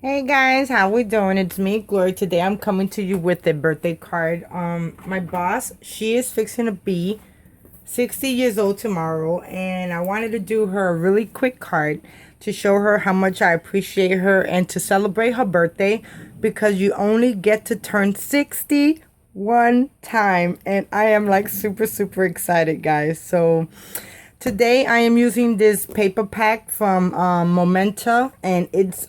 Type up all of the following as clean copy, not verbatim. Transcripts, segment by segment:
Hey guys, how we doing? It's me, Gloria. Today I'm coming to you with a birthday card. My boss, she is fixing to be 60 years old tomorrow, and I wanted to do her a really quick card to show her how much I appreciate her and to celebrate her birthday because you only get to turn 60 one time, and I am like super excited, guys. So today I am using this paper pack from Momenta, and it's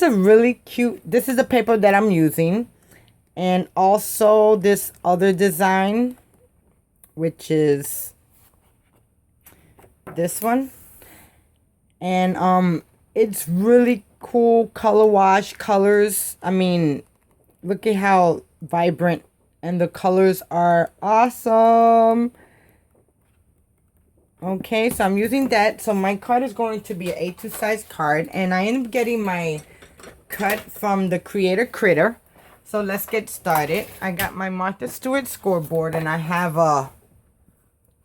a really cute. This is the paper that I'm using, and also this other design, which is this one, and it's really cool color wash colors. I mean, look at how vibrant, and the colors are awesome. Okay, so I'm using that. So my card is going to be an A2 size card, and I end up getting my cut from the creator Critter. So let's get started. I got my Martha Stewart scoreboard, and I have a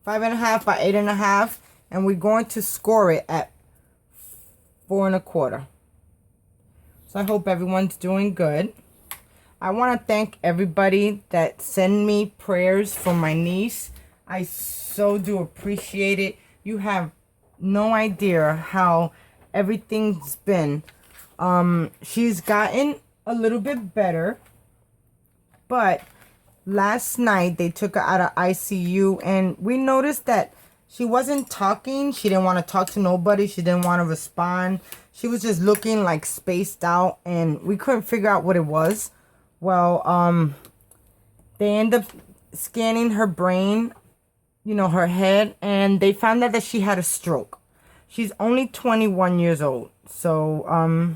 5.5 by 8.5, and we're going to score it at 4.25. So I hope everyone's doing good. I want to thank everybody that send me prayers for my niece. I so do appreciate it. You have no idea how everything's been. She's gotten a little bit better, but last night they took her out of ICU, and we noticed that she wasn't talking. She didn't want to talk to nobody. She didn't want to respond. She was just looking like spaced out, and we couldn't figure out what it was. Well, they ended up scanning her brain, her head, and they found out that she had a stroke. She's only 21 years old. So,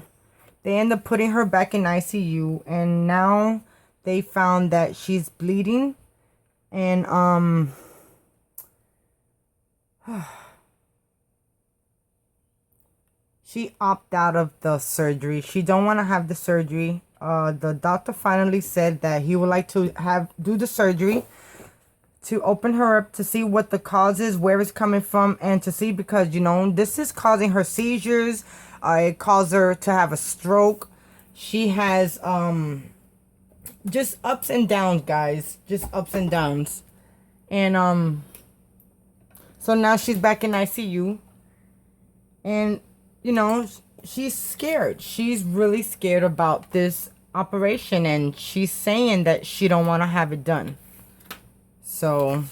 they end up putting her back in ICU, and now they found that she's bleeding, and she opted out of the surgery. She don't want to have the surgery. The doctor finally said that he would like to do the surgery to open her up to see what the cause is, where it's coming from, and to see, because this is causing her seizures. It caused her to have a stroke. She has just ups and downs, guys, just ups and downs. And so now she's back in ICU, and she's scared. She's really scared about this operation, and she's saying that she don't want to have it done. So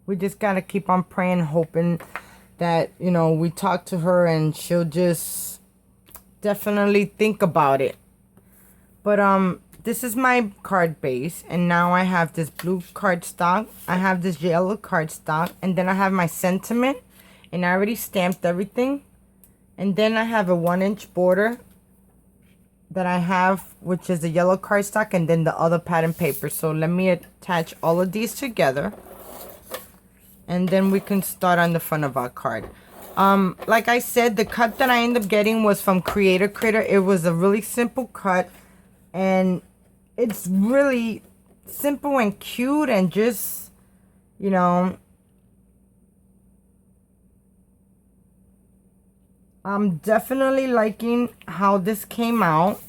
we just got to keep on praying, hoping that, we talk to her and she'll just definitely think about it. But this is my card base, and now I have this blue cardstock. I have this yellow cardstock, and then I have my sentiment, and I already stamped everything. And then I have a 1-inch border that I have, which is the yellow cardstock, and then the other pattern paper. So let me attach all of these together, and then we can start on the front of our card. Like I said, the cut that I ended up getting was from Creator Critter. It was a really simple cut, and it's really simple and cute, and just, I'm definitely liking how this came out,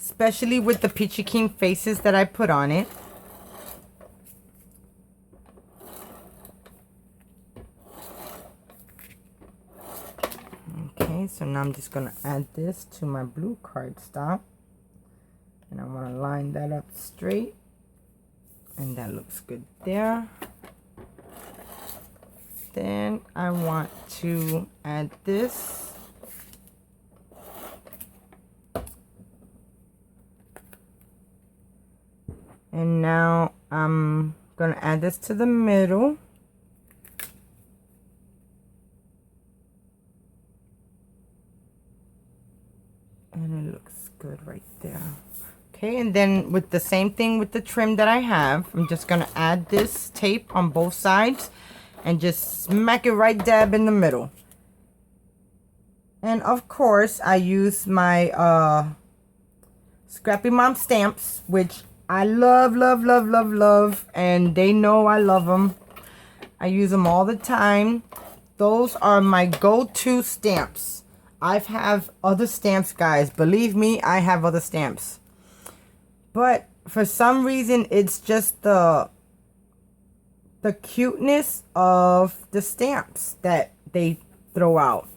especially with the Peachy Keen faces that I put on it. Okay, so now I'm just going to add this to my blue cardstock, and I want to line that up straight, and that looks good there. Then I want to add this. And now I'm going to add this to the middle. And it looks good right there. Okay, and then with the same thing with the trim that I have, I'm just going to add this tape on both sides and just smack it right dab in the middle. And of course, I use my Scrappy Mom stamps, which I love, and they know I love them. I use them all the time. those are my go-to stamps. I have other stamps, guys. Believe me, I have other stamps. But for some reason, it's just the cuteness of the stamps that they throw out.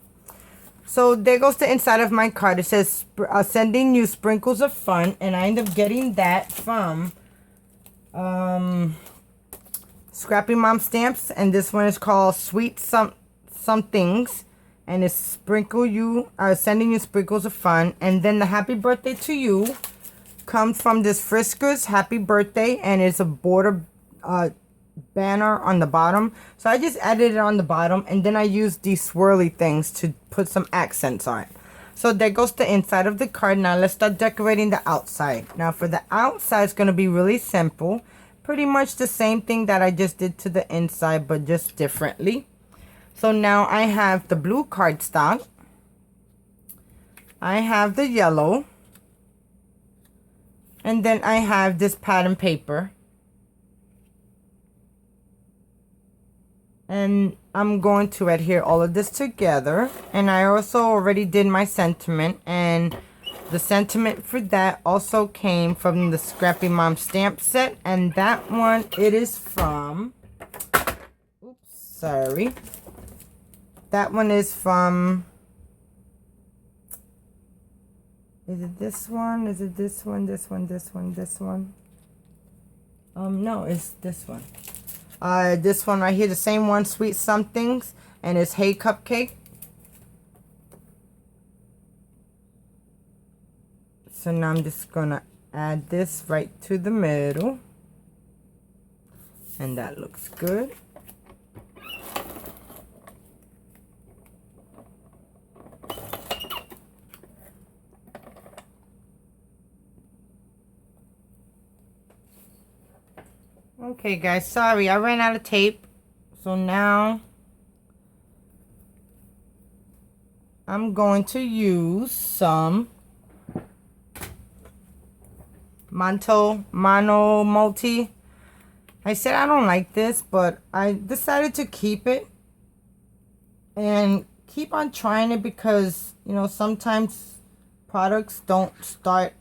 So there goes the inside of my card. It says, sending you sprinkles of fun. And I end up getting that from Scrappy Mom Stamps. And this one is called Sweet Somethings. And it's sending you sprinkles of fun. And then the happy birthday to you comes from this Friskers Happy Birthday. And it's a border banner on the bottom. So I just added it on the bottom, and then I used these swirly things to put some accents on it. So there goes the inside of the card. Now let's start decorating the outside. Now for the outside, it's going to be really simple. Pretty much the same thing that I just did to the inside, but just differently. So now I have the blue cardstock. I have the yellow. And then I have this pattern paper. And I'm going to adhere all of this together. And I also already did my sentiment. And the sentiment for that also came from the Scrappy Mom stamp set. And that one, it is from... Oops, sorry. That one is from... Is it this one? Is it this one? This one, this one, this one? No, it's this one. This one right here, the same one, Sweet Somethings, and it's Hey Cupcake. So now I'm just gonna add this right to the middle, and that looks good. Okay guys, sorry, I ran out of tape. So now I'm going to use some Mono Multi. I said I don't like this, but I decided to keep it and keep on trying it because, you know, sometimes products don't start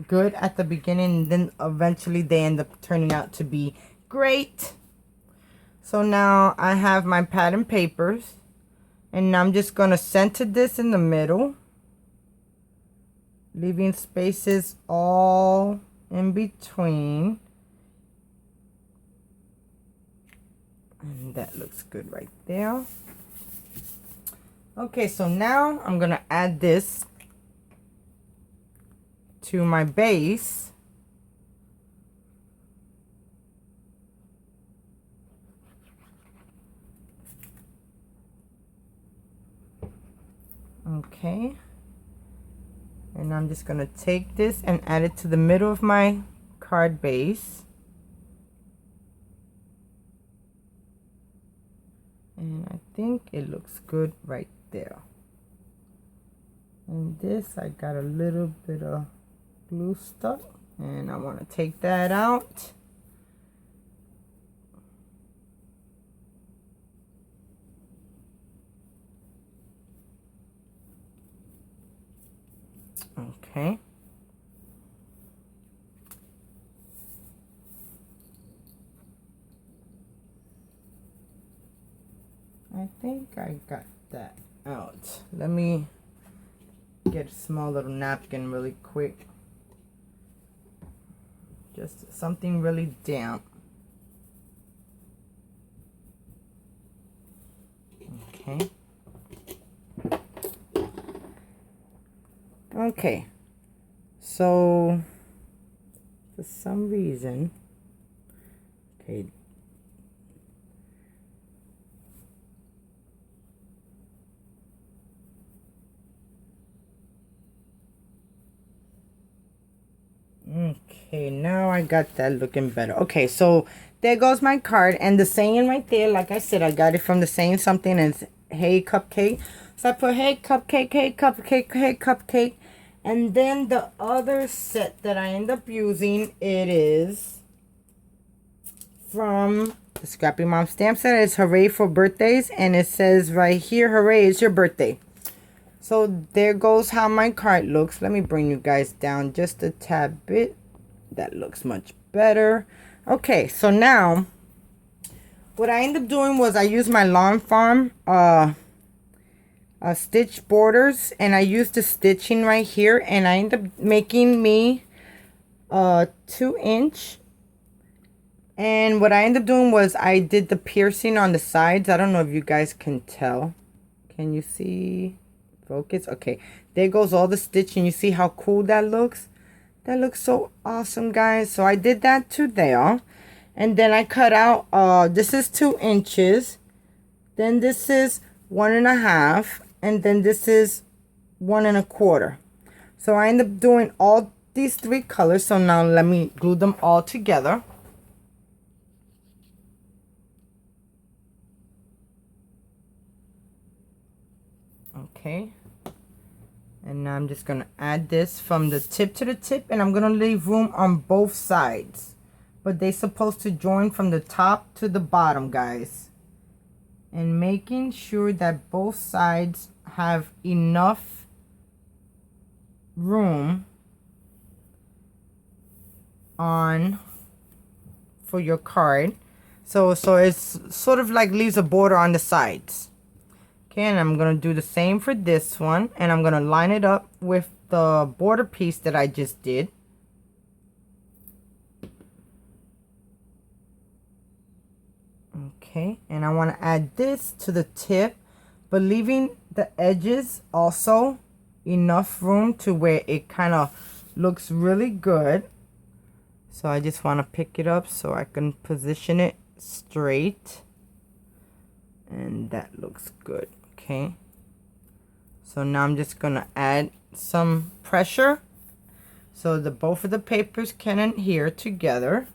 good at the beginning, and then eventually they end up turning out to be great. So now I have my pattern papers, and I'm just going to center this in the middle, leaving spaces all in between, and that looks good right there. Okay, so now I'm going to add this to my base. Okay, and I'm just going to take this and add it to the middle of my card base, and I think it looks good right there. And this, I got a little bit of glue stuck, and I want to take that out. Okay. I think I got that out. Let me get a small little napkin really quick. Just something really damp. Okay. Okay. So, for some reason, okay. Okay, now I got that looking better. Okay, so there goes my card, and the saying right there, like I said, I got it from the saying something, and it's Hey Cupcake. So I put Hey Cupcake, Hey Cupcake, Hey Cupcake. And then the other set that I end up using, it is from the Scrappy Mom stamp set. It's Hooray for Birthdays, and it says right here, hooray, it's your birthday. So there goes how my card looks. Let me bring you guys down just a tad bit. That looks much better. Okay, so now what I ended up doing was I used my Lawn Farm stitch borders, and I used the stitching right here, and I ended up making me 2-inch. And what I ended up doing was I did the piercing on the sides. I don't know if you guys can tell. Can you see? Focus. Okay, there goes all the stitching. You see how cool that looks? That looks so awesome, guys. So I did that to there. And then I cut out, this is 2 inches. Then this is 1.5. And then this is 1 1/4. So I end up doing all these 3 colors. So now let me glue them all together. Okay. And now I'm just going to add this from the tip to the tip. And I'm going to leave room on both sides. But they're supposed to join from the top to the bottom, guys. And making sure that both sides have enough room on for your card. So it's sort of like leaves a border on the sides. Okay, and I'm going to do the same for this one. And I'm going to line it up with the border piece that I just did. Okay, and I want to add this to the tip, but leaving the edges also enough room to where it kind of looks really good. So I just want to pick it up so I can position it straight. And that looks good. Okay, so now I'm just going to add some pressure so that both of the papers can adhere together.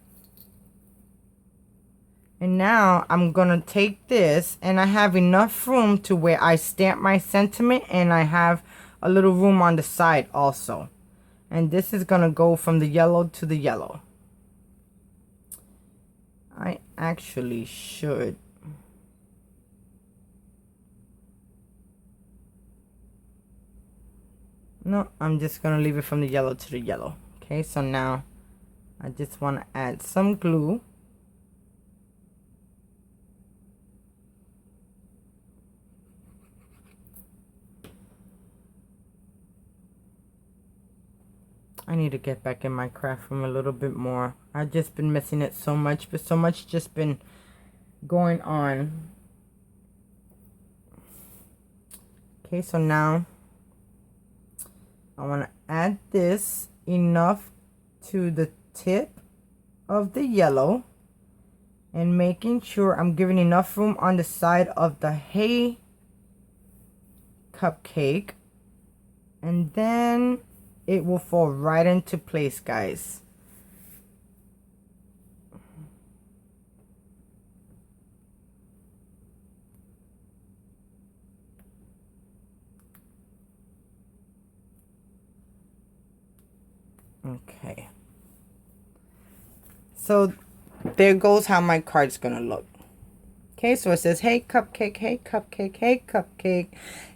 And now I'm going to take this, and I have enough room to where I stamp my sentiment, and I have a little room on the side also. And this is going to go from the yellow to the yellow. I actually should. No, I'm just going to leave it from the yellow to the yellow. Okay, so now I just want to add some glue. I need to get back in my craft room a little bit more. I've just been missing it so much, but so much just been going on. Okay, so now I want to add this enough to the tip of the yellow, and making sure I'm giving enough room on the side of the hay cupcake, and then it will fall right into place, guys. Okay. So there goes how my card's gonna look. Okay, so it says, hey cupcake, hey cupcake, hey cupcake.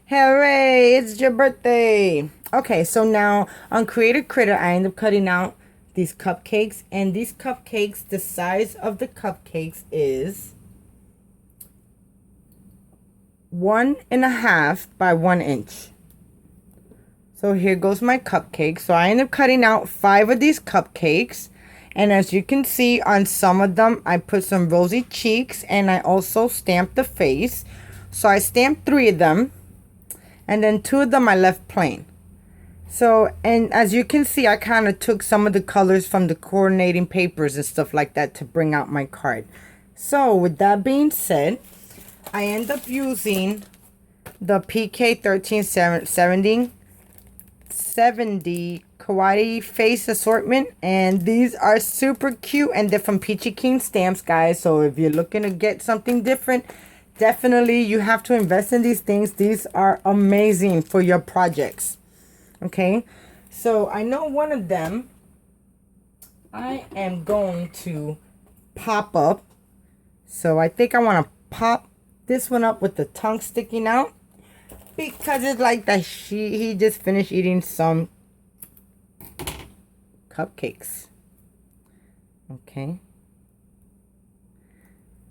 Hooray, it's your birthday. Okay, so now on Creative Critter, I end up cutting out these cupcakes. And these cupcakes, the size of the cupcakes is 1.5 by 1 inch. So here goes my cupcake. So I end up cutting out 5 of these cupcakes. And as you can see on some of them, I put some rosy cheeks, and I also stamped the face. So I stamped 3 of them, and then 2 of them I left plain. So, and as you can see, I kind of took some of the colors from the coordinating papers and stuff like that to bring out my card. So with that being said, I end up using the PK 1370 Kawaii Face Assortment, and these are super cute, and they're from Peachy Keen Stamps, guys. So if you're looking to get something different, definitely you have to invest in these things. These are amazing for your projects. Okay, so I know one of them I am going to pop up So I think I want to pop this one up with the tongue sticking out, because it's like that he just finished eating some cupcakes. Okay.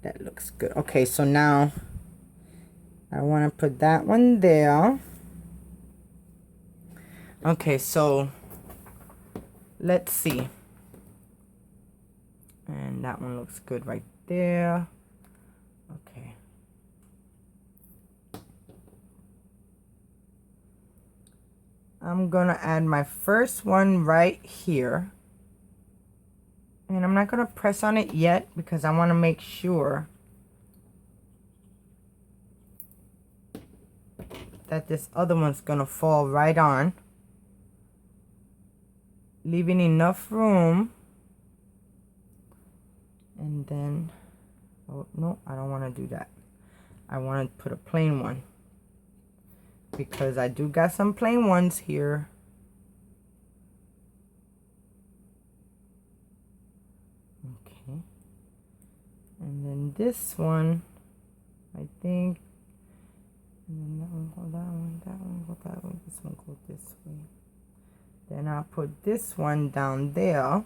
That looks good. Okay, so now I want to put that one there. Okay, so let's see. And that one looks good right there. Okay. I'm gonna add my first one right here. And I'm not gonna press on it yet because I want to make sure that this other one's gonna fall right on, leaving enough room. And then, oh no, I don't want to do that. I want to put a plain one, because I do got some plain ones here. Okay. And then this one, I think, and then that one go that one, that one go that way, this one go this way. Then I'll put this one down there.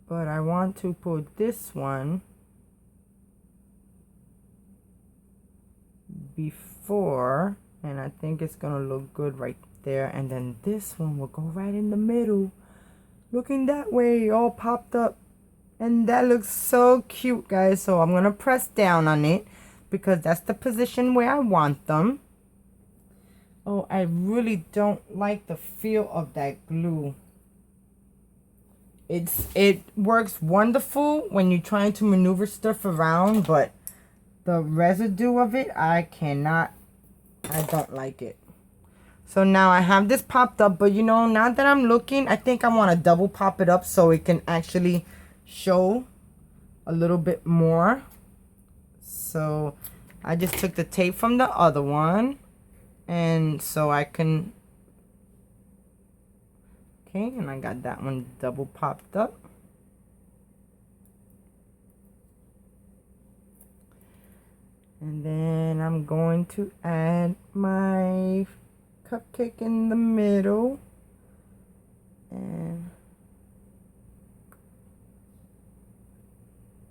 But I want to put this one before, and I think it's gonna look good right there. And then this one will go right in the middle, looking that way, all popped up. And that looks so cute, guys. So I'm gonna press down on it because that's the position where I want them. Oh, I really don't like the feel of that glue. It works wonderful when you're trying to maneuver stuff around, but the residue of it, I don't like it. So now I have this popped up, but you know, now that I'm looking, I think I want to double pop it up so it can actually show a little bit more. So I just took the tape from the other one, and so I can, okay, and I got that one double popped up. And then I'm going to add my cupcake in the middle. And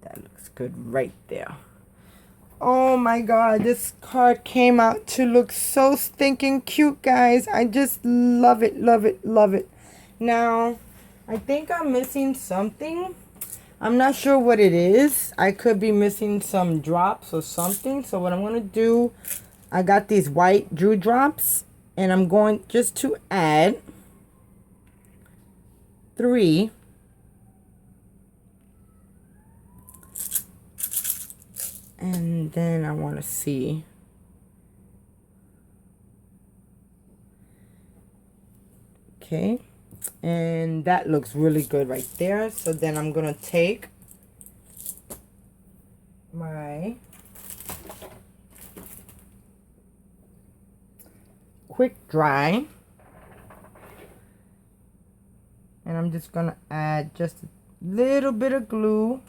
that looks good right there. Oh my god, this card came out to look so stinking cute, guys. I just love it, love it, love it. Now, I think I'm missing something. I'm not sure what it is. I could be missing some drops or something. So what I'm going to do, I got these white dewdrops, and I'm going just to add 3. And then I want to see. Okay. And that looks really good right there. So then I'm going to take my quick dry, and I'm just going to add just a little bit of glue.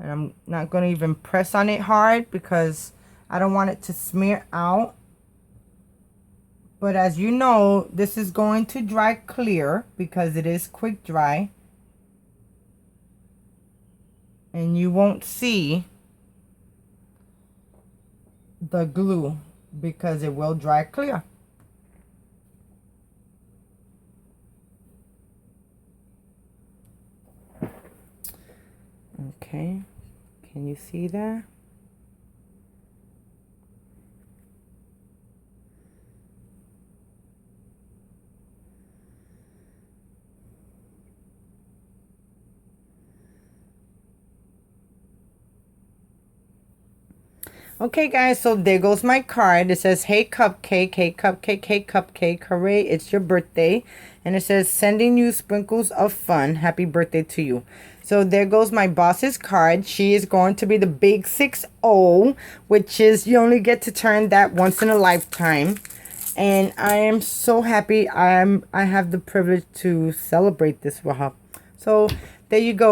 And I'm not going to even press on it hard because I don't want it to smear out. But as you know, this is going to dry clear because it is quick dry. And you won't see the glue because it will dry clear. Okay, can you see that? Okay, guys, so there goes my card. It says, hey, Cupcake, hey, Cupcake, hey, Cupcake, hooray, it's your birthday. And it says, sending you sprinkles of fun. Happy birthday to you. So there goes my boss's card. She is going to be the big 6-0, which is you only get to turn that once in a lifetime. And I am so happy I have the privilege to celebrate this with her. So there you go.